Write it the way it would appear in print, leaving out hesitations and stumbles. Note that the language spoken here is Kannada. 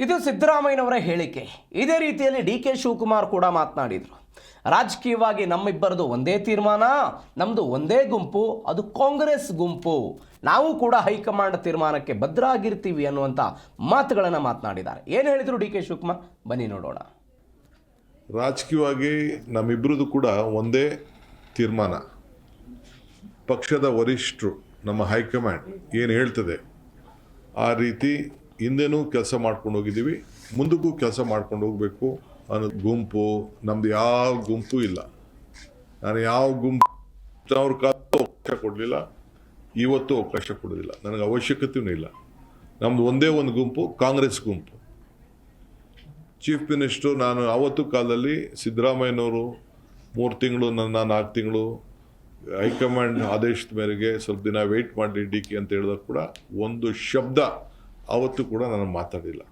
ಇದು ಸಿದ್ದರಾಮಯ್ಯನವರ ಹೇಳಿಕೆ. ಇದೇ ರೀತಿಯಲ್ಲಿ ಡಿ ಕೆ ಶಿವಕುಮಾರ್ ಕೂಡ ಮಾತನಾಡಿದರು. ರಾಜಕೀಯವಾಗಿ ನಮ್ಮಿಬ್ಬರದು ಒಂದೇ ತೀರ್ಮಾನ, ನಮ್ಮದು ಒಂದೇ ಗುಂಪು, ಅದು ಕಾಂಗ್ರೆಸ್ ಗುಂಪು. ನಾವು ಕೂಡ ಹೈಕಮಾಂಡ್ ತೀರ್ಮಾನಕ್ಕೆ ಬದ್ಧರಾಗಿರ್ತೀವಿ ಅನ್ನುವಂಥ ಮಾತುಗಳನ್ನು ಮಾತನಾಡಿದ್ದಾರೆ. ಏನು ಹೇಳಿದರು ಡಿ ಕೆ ಶಿವಕುಮಾರ್, ಬನ್ನಿ ನೋಡೋಣ. ರಾಜಕೀಯವಾಗಿ ನಮ್ಮಿಬ್ಬರದು ಕೂಡ ಒಂದೇ ತೀರ್ಮಾನ. ಪಕ್ಷದ ವರಿಷ್ಠರು, ನಮ್ಮ ಹೈಕಮಾಂಡ್ ಏನು ಹೇಳ್ತದೆ ಆ ರೀತಿ ಹಿಂದೆನೂ ಕೆಲಸ ಮಾಡ್ಕೊಂಡು ಹೋಗಿದ್ದೀವಿ, ಮುಂದಕ್ಕೂ ಕೆಲಸ ಮಾಡ್ಕೊಂಡು ಹೋಗಬೇಕು ಅನ್ನೋ ಗುಂಪು ನಮ್ಮದು. ಯಾವ ಗುಂಪು ಇಲ್ಲ. ನಾನು ಯಾವ ಗುಂಪು ಅವ್ರ ಅವಕಾಶ ಕೊಡಲಿಲ್ಲ, ಇವತ್ತು ಅವಕಾಶ ಕೊಡೋದಿಲ್ಲ, ನನಗೆ ಅವಶ್ಯಕತೆಯೂ ಇಲ್ಲ. ನಮ್ಮದು ಒಂದೇ ಒಂದು ಗುಂಪು, ಕಾಂಗ್ರೆಸ್ ಗುಂಪು. ಚೀಫ್ ಮಿನಿಸ್ಟ್ರು ನಾನು ಆವತ್ತು ಕಾಲದಲ್ಲಿ ಸಿದ್ದರಾಮಯ್ಯನವರು 3 ತಿಂಗಳು, ನನ್ನ 4 ತಿಂಗಳು ಹೈಕಮಾಂಡ್ ಆದೇಶದ ಮೇರೆಗೆ ಸ್ವಲ್ಪ ದಿನ ವೆಯ್ಟ್ ಮಾಡಿ ಡಿ ಕೆ ಅಂತ ಹೇಳಿದಾಗ ಕೂಡ ಒಂದು ಶಬ್ದ ಆವತ್ತು ಕೂಡ ನಾನು ಮಾತಾಡಿಲ್ಲ.